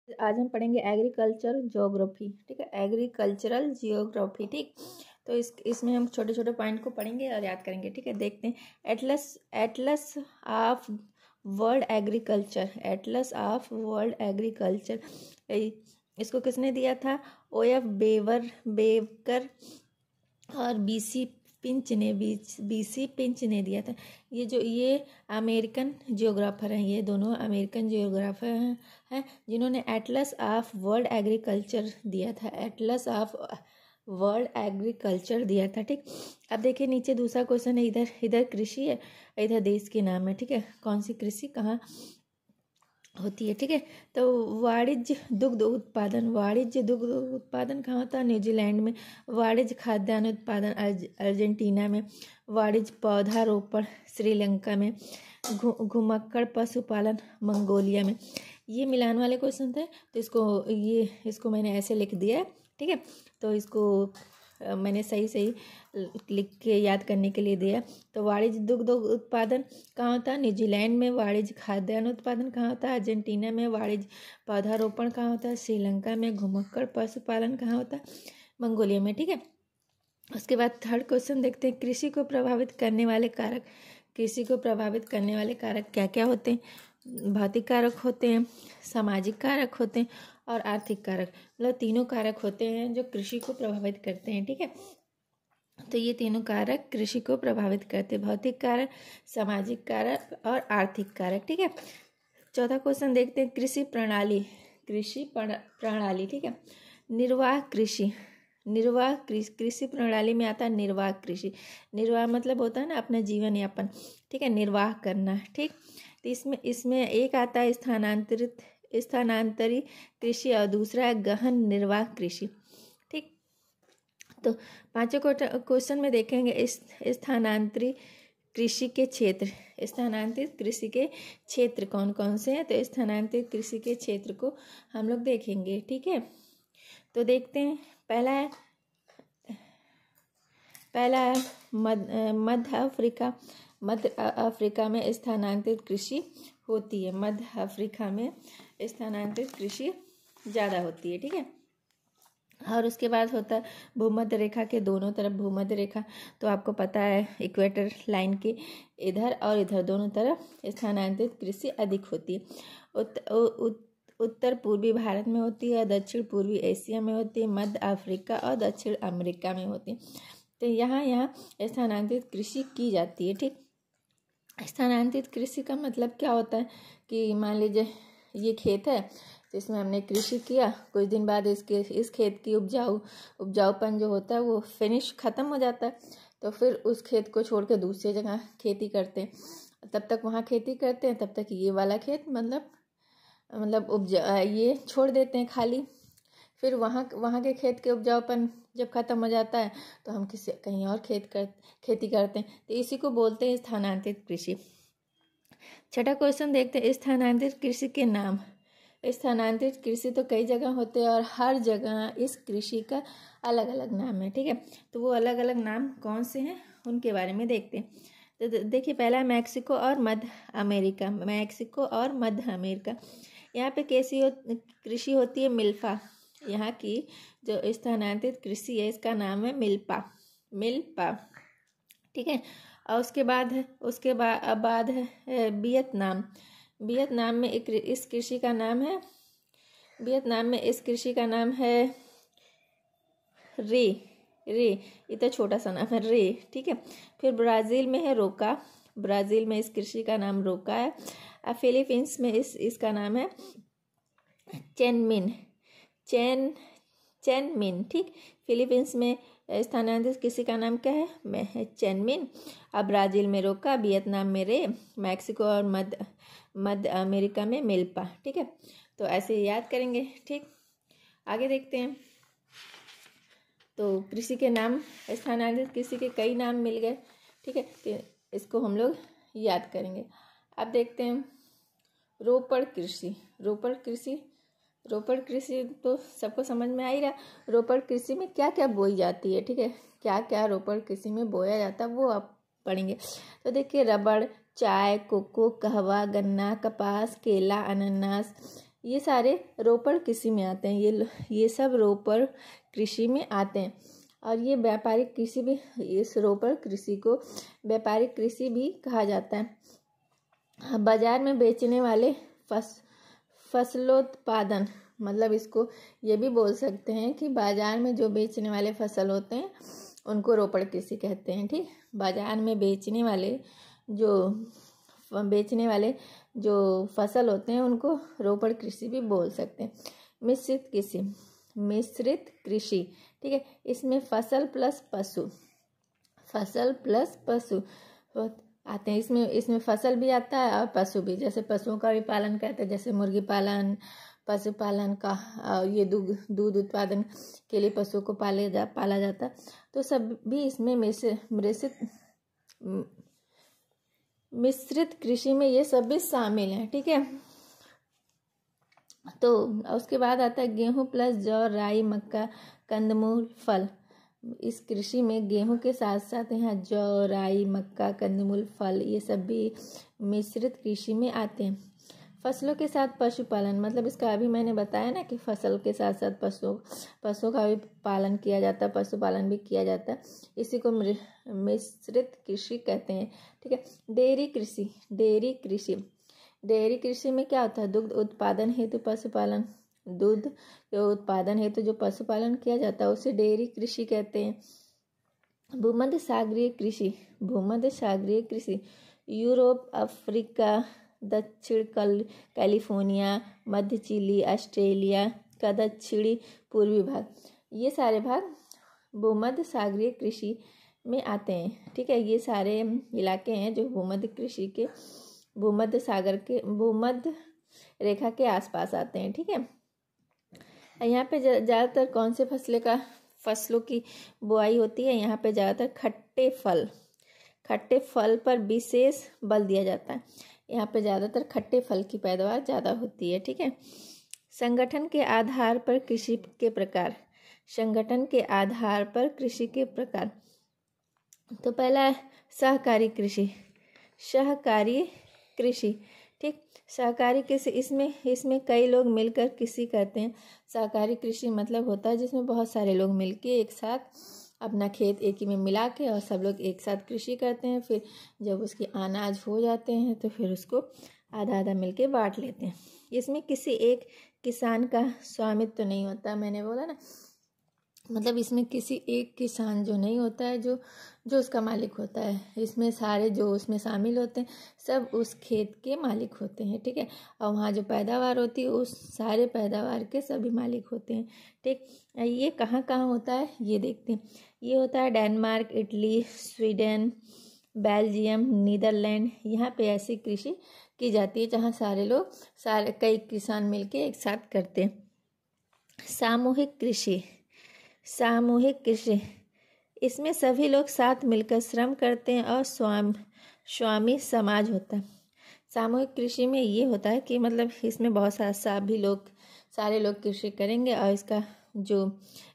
आज हम पढ़ेंगे एग्रीकल्चर ज्योग्राफी। ठीक है, एग्रीकल्चरल जियोग्राफी। ठीक, तो इसमें हम छोटे छोटे पॉइंट को पढ़ेंगे और याद करेंगे। ठीक है, देखते हैं। Atlas of world agriculture, Atlas of world agriculture, इसको किसने दिया था? OF बेकर और बीसी पिंच ने दिया था। ये अमेरिकन जियोग्राफर हैं, ये दोनों अमेरिकन जियोग्राफर हैं जिन्होंने एटलस ऑफ वर्ल्ड एग्रीकल्चर दिया था, एटलस ऑफ वर्ल्ड एग्रीकल्चर दिया था। ठीक, अब देखिए नीचे दूसरा क्वेश्चन है, इधर कृषि है, इधर देश के नाम है। ठीक है, कौन सी कृषि कहाँ होती है? ठीक है, तो वाणिज्य दुग्ध उत्पादन कहाँ होता है? न्यूजीलैंड में। वाणिज्य खाद्यान्न उत्पादन अर्जेंटीना में। वाणिज्य पौधारोपण श्रीलंका में। घुमक्कड़ पशुपालन मंगोलिया में। ये मिलान वाले क्वेश्चन थे, तो इसको मैंने ऐसे लिख दिया है। ठीक है, तो इसको मैंने सही लिख के याद करने के लिए दिया। तो वाणिज्य दुग्ध उत्पादन कहाँ होता है? न्यूजीलैंड में। वाणिज्य खाद्यान्न उत्पादन कहाँ होता है? अर्जेंटीना में। वाणिज्य पौधारोपण कहाँ होता है? श्रीलंका में। घुमक्कड़ पशुपालन कहाँ होता है? मंगोलिया में। ठीक है, उसके बाद थर्ड क्वेश्चन देखते हैं, कृषि को प्रभावित करने वाले कारक। कृषि को प्रभावित करने वाले कारक क्या क्या होते हैं? भौतिक कारक होते हैं, सामाजिक कारक होते हैं और आर्थिक कारक। मतलब तीनों कारक होते हैं जो कृषि को प्रभावित करते हैं। ठीक है, तो ये तीनों कारक कृषि को प्रभावित करते हैं, भौतिक कारक, सामाजिक कारक और आर्थिक कारक। ठीक है, चौथा क्वेश्चन देखते हैं, कृषि प्रणाली। ठीक है, निर्वाह कृषि। कृषि प्रणाली में आता है निर्वाह कृषि। निर्वाह मतलब होता है ना अपना जीवन यापन। ठीक है, निर्वाह करना। ठीक, तो इसमें एक आता है स्थानांतरी कृषि और दूसरा है गहन निर्वाह कृषि। ठीक, तो पांचों क्वेश्चन में देखेंगे स्थानांतरित कृषि के क्षेत्र कौन कौन से हैं। तो स्थानांतरित कृषि के क्षेत्र को हम लोग देखेंगे। ठीक है, तो देखते हैं। पहला है मध्य अफ्रीका में स्थानांतरित कृषि होती है। मध्य अफ्रीका में स्थानांतरित कृषि ज़्यादा होती है। ठीक है, और उसके बाद होता है भूमध्य रेखा के दोनों तरफ। भूमध्य रेखा तो आपको पता है इक्वेटर लाइन के इधर और इधर दोनों तरफ स्थानांतरित कृषि अधिक होती है। उत्तर पूर्वी भारत में होती है, दक्षिण पूर्वी एशिया में होती है, मध्य अफ्रीका और दक्षिण अमेरिका में होती है। तो यहाँ स्थानांतरित कृषि की जाती है। ठीक, स्थानांतरित कृषि का मतलब क्या होता है कि मान लीजिए ये खेत है, तो इसमें हमने कृषि किया, कुछ दिन बाद इस खेत की उपजाऊपन जो होता है वो ख़त्म हो जाता है, तो फिर उस खेत को छोड़ के दूसरी जगह खेती करते हैं। तब तक वहाँ खेती करते हैं, तब तक ये वाला खेत मतलब ये छोड़ देते हैं खाली। फिर वहाँ के खेत के उपजाऊपन जब ख़त्म हो जाता है तो हम कहीं और खेती करते हैं, तो इसी को बोलते हैं स्थानांतरित कृषि। छठा क्वेश्चन देखते हैं, स्थानांतरित कृषि के नाम। स्थानांतरित कृषि तो कई जगह होते हैं और हर जगह इस कृषि का अलग अलग नाम है। ठीक है, तो वो अलग अलग नाम कौन से हैं उनके बारे में देखते हैं। तो देखिए, पहला मैक्सिको और मध्य अमेरिका। मैक्सिको और मध्य अमेरिका, यहाँ पे कैसी कृषि होती है? मिल्पा। यहाँ की जो स्थानांतरित कृषि है इसका नाम है मिल्पा। ठीक है, और उसके बाद है वियतनाम। वियतनाम में इस कृषि का नाम है रे। ये तो छोटा सा नाम है, रे। ठीक है, फिर ब्राज़ील में है रोका। ब्राज़ील में इस कृषि का नाम रोका है। फिलीपींस में इसका नाम है चेनमिन। ठीक, फिलीपींस में स्थानांतरित कृषि का नाम क्या है? चेनमिन। अब ब्राज़ील में रोका, वियतनाम में रे, मैक्सिको और मध्य अमेरिका में मिल्पा। ठीक है, तो ऐसे याद करेंगे। ठीक, आगे देखते हैं। तो कृषि के नाम, स्थानांतरित कृषि के कई नाम मिल गए। ठीक है, तो इसको हम लोग याद करेंगे। अब देखते हैं रोपड़ कृषि तो सबको समझ में आ ही रहा। रोपड़ कृषि में क्या क्या बोई जाती है? ठीक है, क्या क्या रोपड़ कृषि में बोया जाता है वो आप पढ़ेंगे। तो देखिए, रबड़, चाय, कोको, कहवा, गन्ना, कपास, केला, अनानास, ये सारे रोपड़ कृषि में आते हैं। ये सब रोपड़ कृषि में आते हैं। और ये व्यापारिक कृषि भी, इस रोपड़ कृषि को व्यापारिक कृषि भी कहा जाता है। बाजार में बेचने वाले फसलोत्पादन, मतलब इसको ये भी बोल सकते हैं कि बाजार में जो बेचने वाले फसल होते हैं उनको रोपड़ कृषि कहते हैं। ठीक, बाजार में बेचने वाले जो फसल होते हैं उनको रोपड़ कृषि भी बोल सकते हैं। मिश्रित कृषि, ठीक है, इसमें फसल प्लस पशु आते हैं। इसमें फसल भी आता है और पशु भी, जैसे पशुओं का भी पालन करते हैं, जैसे मुर्गी पालन, पशुपालन का, ये दूध उत्पादन के लिए पशुओं को पाला जाता है। तो सब भी इसमें मिश्रित कृषि में ये सब भी शामिल हैं। ठीक है, तो उसके बाद आता है गेहूं प्लस जौ, राई, मक्का, कंदमूल, फल। इस कृषि में गेहूं के साथ साथ यहाँ जौ, राई, मक्का, कंदमूल, फल, ये सब भी मिश्रित कृषि में आते हैं। फसलों के साथ पशुपालन, मतलब इसका अभी मैंने बताया ना कि फसल के साथ साथ पशुओं का भी पालन किया जाता है, पशुपालन भी किया जाता है। इसी को मिश्रित कृषि कहते हैं। ठीक है, डेयरी कृषि में क्या होता है? दुग्ध उत्पादन हेतु पशुपालन, दूध के उत्पादन हेतु जो पशुपालन किया जाता है उसे डेयरी कृषि कहते हैं। भूमध्य सागरीय कृषि यूरोप, अफ्रीका, दक्षिण कैलिफोर्निया, मध्य चिली, ऑस्ट्रेलिया का दक्षिणी पूर्वी भाग, ये सारे भाग भूमध्य सागरीय कृषि में आते हैं। ठीक है, ये सारे इलाके हैं जो भूमध्य रेखा के आसपास आते हैं। ठीक है, यहाँ पे ज़्यादातर कौन से फसलों की बुआई होती है? यहाँ पे ज़्यादातर खट्टे फल पर विशेष बल दिया जाता है। यहाँ पे ज़्यादातर खट्टे फल की पैदावार ज़्यादा होती है। ठीक है, संगठन के आधार पर कृषि के प्रकार। तो पहला है सहकारी कृषि। ठीक, सहकारी कृषि, इसमें कई लोग मिलकर कृषि करते हैं। सहकारी कृषि मतलब होता है जिसमें बहुत सारे लोग मिलके एक साथ अपना खेत एक ही में मिला के और सब लोग एक साथ कृषि करते हैं। फिर जब उसके अनाज हो जाते हैं तो फिर उसको आधा आधा मिलके बांट लेते हैं। इसमें किसी एक किसान का स्वामित्व तो नहीं होता, मैंने बोला ना, मतलब इसमें किसी एक किसान जो नहीं होता है जो उसका मालिक होता है। इसमें सारे जो उसमें शामिल होते हैं सब उस खेत के मालिक होते हैं। ठीक है, और वहाँ जो पैदावार होती है उस सारे पैदावार के सभी मालिक होते हैं। ठीक, ये कहाँ होता है ये देखते हैं। ये होता है Denmark, Italy, Sweden, Belgium, Netherlands. यहाँ पे ऐसी कृषि की जाती है जहाँ कई किसान मिलके एक साथ करते हैं। सामूहिक कृषि, इसमें सभी लोग साथ मिलकर श्रम करते हैं और स्वामी समाज होता है। सामूहिक कृषि में ये होता है कि मतलब इसमें बहुत सारे लोग कृषि करेंगे और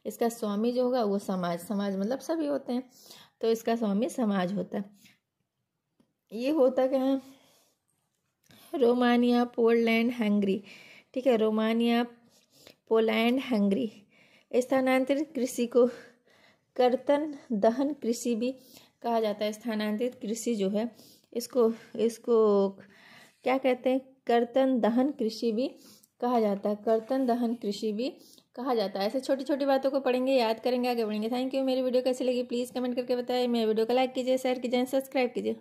इसका स्वामी जो होगा वो समाज मतलब सभी होते हैं, तो इसका स्वामी समाज होता है। ये होता क्या है? Romania, Poland, Hungary. ठीक है, रोमानिया, पोलैंड, हंगरी। स्थानांतरित कृषि को कर्तन दहन कृषि भी कहा जाता है। स्थानांतरित कृषि जो है इसको क्या कहते हैं? कर्तन दहन कृषि भी कहा जाता है। ऐसे छोटी छोटी बातों को पढ़ेंगे, याद करेंगे, आगे बढ़ेंगे। Thank you. मेरी वीडियो कैसी लगी प्लीज़ कमेंट करके बताएं। मेरे वीडियो को लाइक कीजिए, शेयर कीजिए, सब्सक्राइब कीजिए।